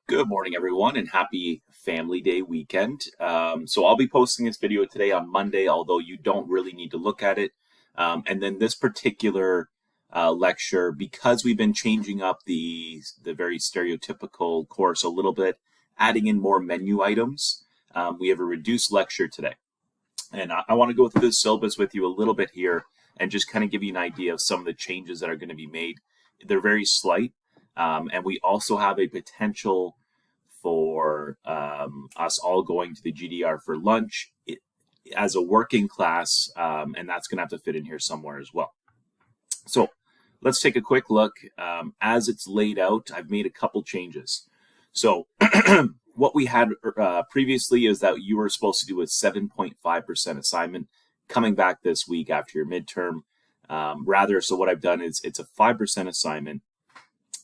Good morning, everyone, and happy Family Day weekend. So I'll be posting this video today on Monday, although you don't really need to look at it. And then this particular lecture, because we've been changing up the very stereotypical course a little bit, adding in more menu items, we have a reduced lecture today. And I want to go through the syllabus with you a little bit here and just kind of give you an idea of some of the changes that are going to be made. They're very slight. And we also have a potential for us all going to the GDR for lunch as a working class, and that's going to have to fit in here somewhere as well. So let's take a quick look. As it's laid out, I've made a couple changes. So what we had previously is that you were supposed to do a 7.5% assignment coming back this week after your midterm. So what I've done is it's a 5% assignment.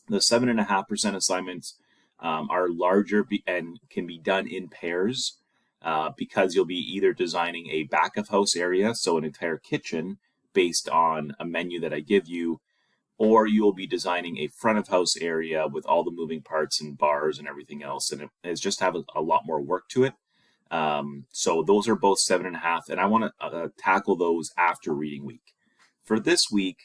The 7.5% assignments are larger and can be done in pairs because you'll be either designing a back of house area, so an entire kitchen based on a menu that I give you, or you will be designing a front of house area with all the moving parts and bars and everything else, and it's just have a lot more work to it. So those are both 7.5, and I want to tackle those after reading week. For this week,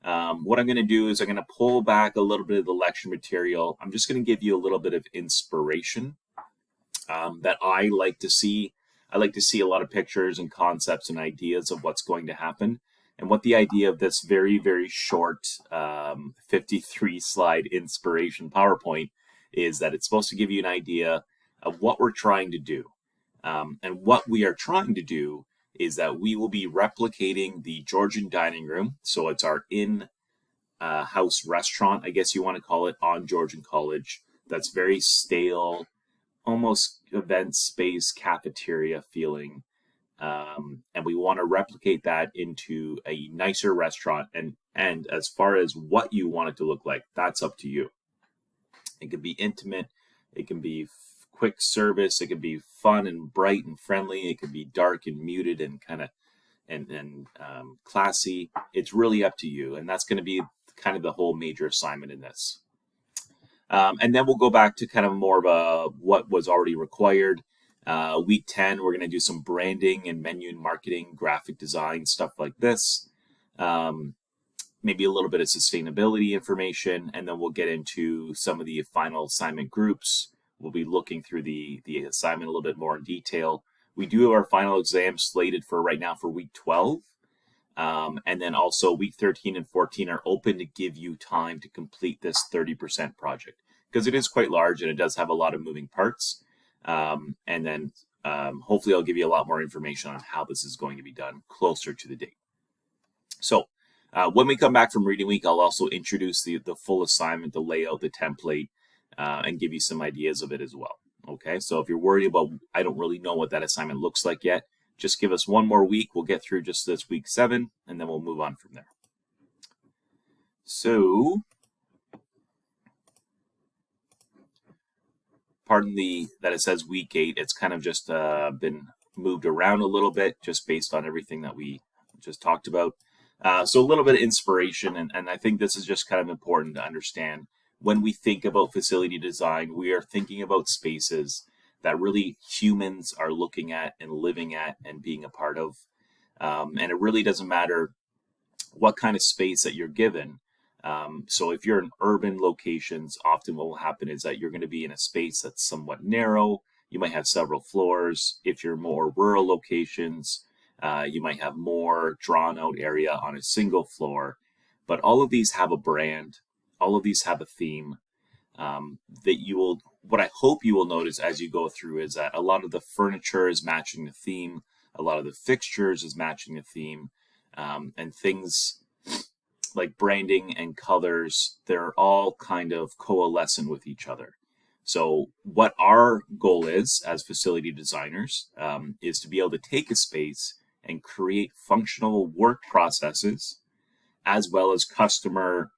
what I'm going to do is I'm going to pull back a little bit of the lecture material. I'm just going to give you a little bit of inspiration that I like to see. I like to see a lot of pictures and concepts and ideas of what's going to happen. And what the idea of this very, very short 53 slide inspiration PowerPoint is that it's supposed to give you an idea of what we're trying to do. And what we are trying to do is that we will be replicating the Georgian dining room. So it's our in-house restaurant, I guess you want to call it, on Georgian College. That's very stale, almost event space cafeteria feeling. And we want to replicate that into a nicer restaurant. And as far as what you want it to look like, that's up to you. It can be intimate. It can be quick service. It can be fun and bright and friendly. It can be dark and muted and kind of and classy. It's really up to you, and that's going to be kind of the whole major assignment in this. And then we'll go back to kind of more of a what was already required. Week 10, we're going to do some branding and menu and marketing, graphic design, stuff like this. Maybe a little bit of sustainability information, and then we'll get into some of the final assignment groups. We'll be looking through the assignment a little bit more in detail. We do have our final exam slated for right now for week 12. And then also week 13 and 14 are open to give you time to complete this 30% project because it is quite large and it does have a lot of moving parts. And then hopefully I'll give you a lot more information on how this is going to be done closer to the date. So when we come back from reading week, I'll also introduce the full assignment, the layout, the template, and give you some ideas of it as well. Okay, so if you're worried about, I don't really know what that assignment looks like yet, just give us one more week. We'll get through just this week 7, and then we'll move on from there. So, pardon that it says week 8. It's kind of just been moved around a little bit just based on everything that we just talked about. So a little bit of inspiration, and I think this is just kind of important to understand. When we think about facility design, we are thinking about spaces that really humans are looking at and living at and being a part of. And it really doesn't matter what kind of space that you're given. So if you're in urban locations, often what will happen is that you're going to be in a space that's somewhat narrow. You might have several floors. If you're more rural locations, you might have more drawn out area on a single floor. But all of these have a brand. All of these have a theme what I hope you will notice as you go through is that a lot of the furniture is matching the theme. A lot of the fixtures is matching the theme. And things like branding and colors, they're all kind of coalescent with each other. So what our goal is as facility designers is to be able to take a space and create functional work processes as well as customer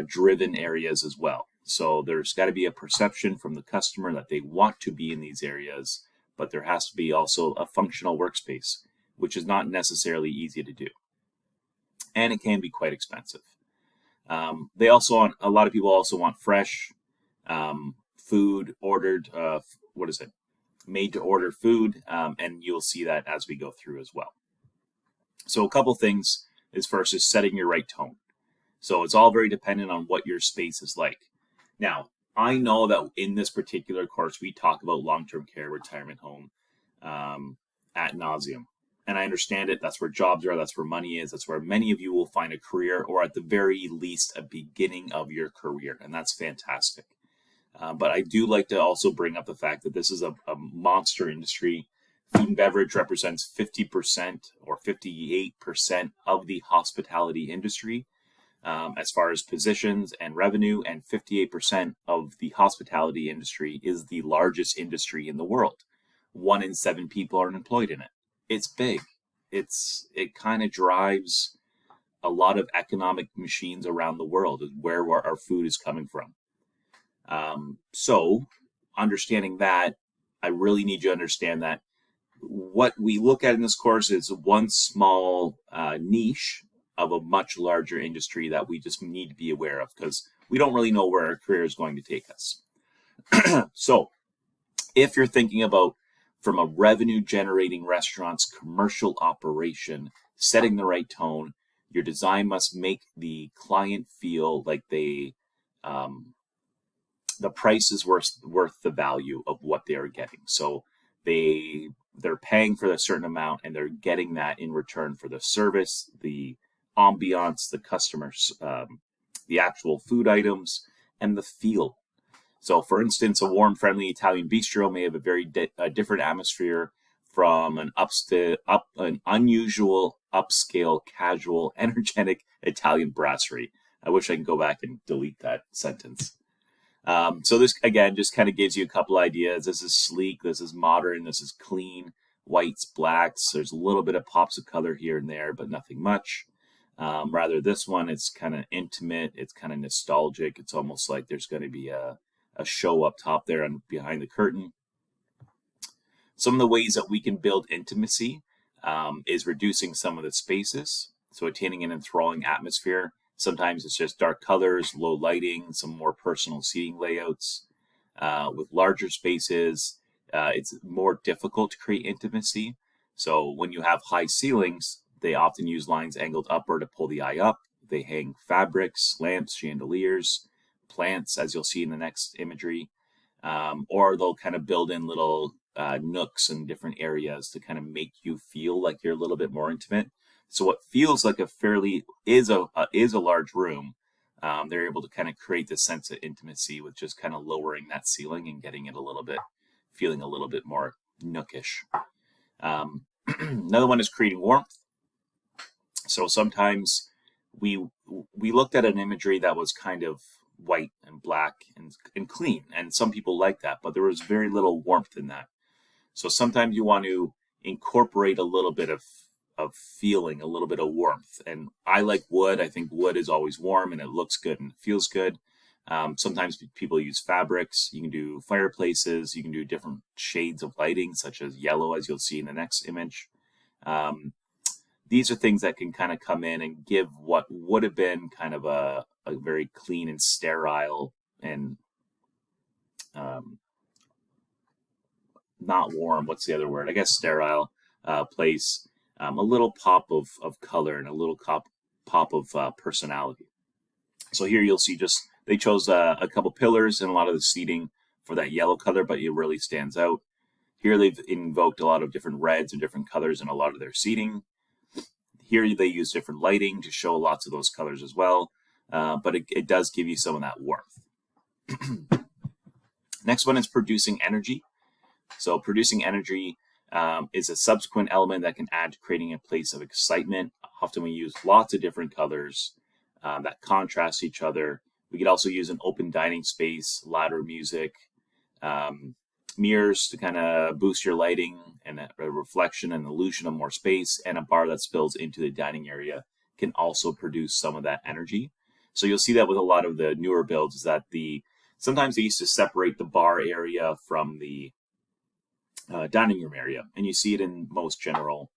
driven areas as well. So there's got to be a perception from the customer that they want to be in these areas, but there has to be also a functional workspace, which is not necessarily easy to do. And it can be quite expensive. A lot of people also want fresh, food ordered, made to order food, and you'll see that as we go through as well. So a couple things is first is setting your right tone. So it's all very dependent on what your space is like. Now, I know that in this particular course, we talk about long-term care, retirement home ad nauseum. And I understand it. That's where jobs are. That's where money is. That's where many of you will find a career, or at the very least, a beginning of your career. And that's fantastic. But I do like to also bring up the fact that this is a monster industry. Food and beverage represents 50% or 58% of the hospitality industry as far as positions and revenue, and 58% of the hospitality industry is the largest industry in the world. 1 in 7 people are employed in it. It's big. It kind of drives a lot of economic machines around the world, is where our food is coming from. So understanding that, I really need you to understand that what we look at in this course is one small niche of a much larger industry that we just need to be aware of, because we don't really know where our career is going to take us. So if you're thinking about from a revenue generating restaurant's commercial operation, setting the right tone, your design must make the client feel like the price is worth the value of what they are getting. So they're paying for a certain amount, and they're getting that in return for the service, the ambiance, the customers, the actual food items, and the feel. So, for instance, a warm, friendly Italian bistro may have a very different atmosphere from an unusual, upscale, casual, energetic Italian brasserie. I wish I could go back and delete that sentence. So this, again, just kind of gives you a couple ideas. This is sleek, this is modern, this is clean, whites, blacks. There's a little bit of pops of color here and there, but nothing much. Rather, this one, it's kind of intimate, it's kind of nostalgic. It's almost like there's going to be a show up top there and behind the curtain. Some of the ways that we can build intimacy is reducing some of the spaces, so attaining an enthralling atmosphere. Sometimes it's just dark colors, low lighting, some more personal seating layouts. With larger spaces, it's more difficult to create intimacy. So when you have high ceilings, they often use lines angled upward to pull the eye up. They hang fabrics, lamps, chandeliers, plants, as you'll see in the next imagery, or they'll kind of build in little nooks and different areas to kind of make you feel like you're a little bit more intimate. So what feels like is a large room, they're able to kind of create this sense of intimacy with just kind of lowering that ceiling and getting it feeling a little bit more nookish. Another one is creating warmth. So sometimes we looked at an imagery that was kind of white and black and clean, and some people like that, but there was very little warmth in that. So sometimes you want to incorporate a little bit of feeling, a little bit of warmth. And I like wood. I think wood is always warm and it looks good and feels good. Sometimes people use fabrics. You can do fireplaces. You can do different shades of lighting, such as yellow, as you'll see in the next image. These are things that can kind of come in and give what would have been kind of a very clean and sterile and not warm, what's the other word? I guess sterile place, a little pop of color and a little pop of personality. So here you'll see they chose a couple pillars and a lot of the seating for that yellow color, but it really stands out. Here they've invoked a lot of different reds and different colors in a lot of their seating. Here they use different lighting to show lots of those colors as well, but it does give you some of that warmth. Next one is producing energy. So producing energy is a subsequent element that can add to creating a place of excitement. Often we use lots of different colors that contrast each other. We could also use an open dining space, louder music, mirrors to kind of boost your lighting and a reflection and illusion of more space, and a bar that spills into the dining area can also produce some of that energy. So you'll see that with a lot of the newer builds, is that sometimes they used to separate the bar area from the dining room area, and you see it in most general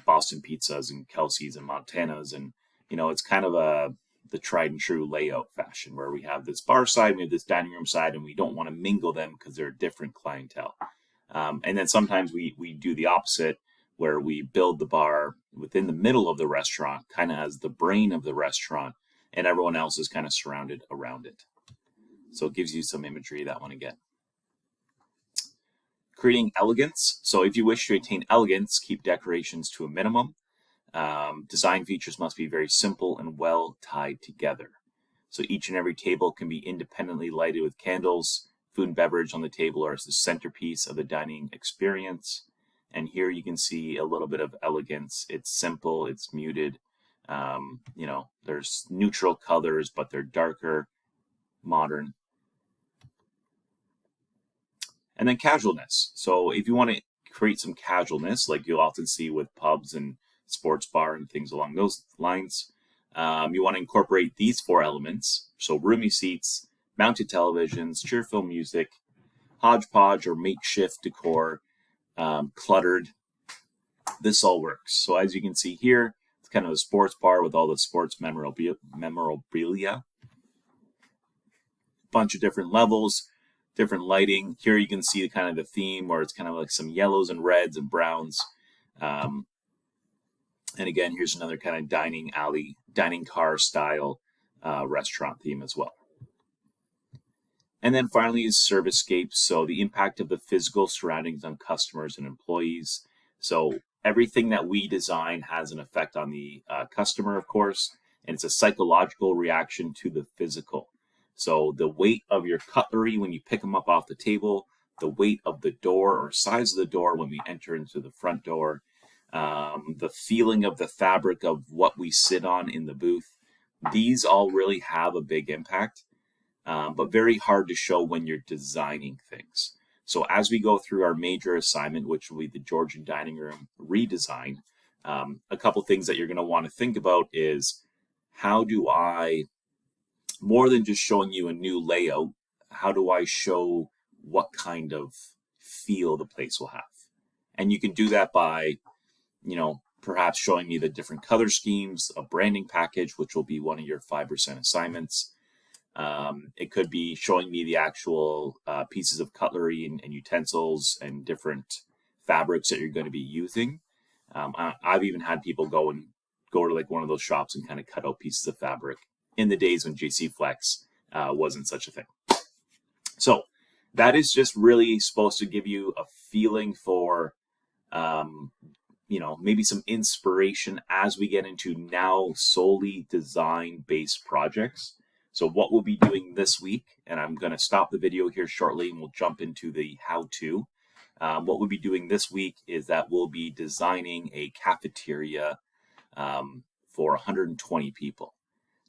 Boston Pizzas and Kelsey's and Montana's, and it's kind of the tried and true layout fashion, where we have this bar side, we have this dining room side, and we don't want to mingle them because they're different clientele. And then sometimes we do the opposite, where we build the bar within the middle of the restaurant, kind of as the brain of the restaurant, and everyone else is kind of surrounded around it. So it gives you some imagery, that one again. Creating elegance. So if you wish to attain elegance, keep decorations to a minimum. Design features must be very simple and well tied together. So each and every table can be independently lighted with candles. Food and beverage on the table are the centerpiece of the dining experience. And here you can see a little bit of elegance. It's simple, it's muted. There's neutral colors, but they're darker, modern. And then casualness. So if you want to create some casualness, like you'll often see with pubs and sports bar and things along those lines, you want to incorporate these 4 elements. So roomy seats, mounted televisions, cheerful music, hodgepodge or makeshift decor, cluttered. This all works. So as you can see here, it's kind of a sports bar with all the sports memorabilia. Bunch of different levels, different lighting. Here you can see kind of the theme where it's kind of like some yellows and reds and browns. And again, here's another kind of dining car style restaurant theme as well. And then finally is servicescapes. So the impact of the physical surroundings on customers and employees. So everything that we design has an effect on the customer, of course, and it's a psychological reaction to the physical. So the weight of your cutlery when you pick them up off the table, the weight of the door or size of the door when we enter into the front door, the feeling of the fabric of what we sit on in the booth. These all really have a big impact, but very hard to show when you're designing things. So as we go through our major assignment, which will be the Georgian dining room redesign, a couple things that you're going to want to think about is, how do I, more than just showing you a new layout, how do I show what kind of feel the place will have? And you can do that by, perhaps showing me the different color schemes, a branding package, which will be one of your 5% assignments. It could be showing me the actual pieces of cutlery and utensils and different fabrics that you're going to be using. I've even had people go to like one of those shops and kind of cut out pieces of fabric in the days when JC Flex wasn't such a thing. So that is just really supposed to give you a feeling for, maybe some inspiration as we get into now solely design-based projects. So what we'll be doing this week, and I'm going to stop the video here shortly and we'll jump into the how-to. What we'll be doing this week is that we'll be designing a cafeteria for 120 people.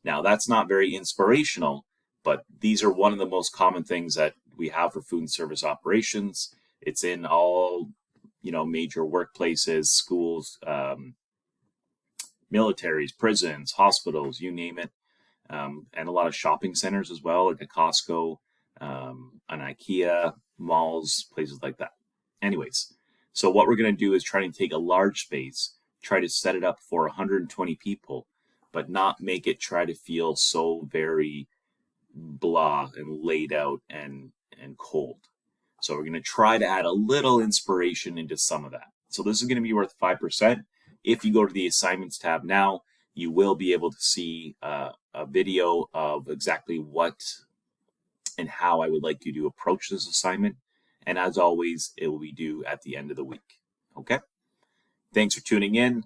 Now, that's not very inspirational, but these are one of the most common things that we have for food and service operations. It's in all, major workplaces, schools, militaries, prisons, hospitals, you name it. And a lot of shopping centers as well, like a Costco, an IKEA, malls, places like that. Anyways, so what we're going to do is try to take a large space, try to set it up for 120 people, but not make it try to feel so very blah and laid out and cold. So we're going to try to add a little inspiration into some of that. So this is going to be worth 5%. If you go to the assignments tab now, you will be able to see a video of exactly what and how I would like you to approach this assignment. And as always, it will be due at the end of the week. Okay? Thanks for tuning in.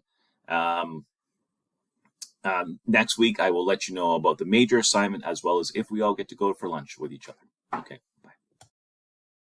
Next week, I will let you know about the major assignment as well as if we all get to go for lunch with each other. Okay.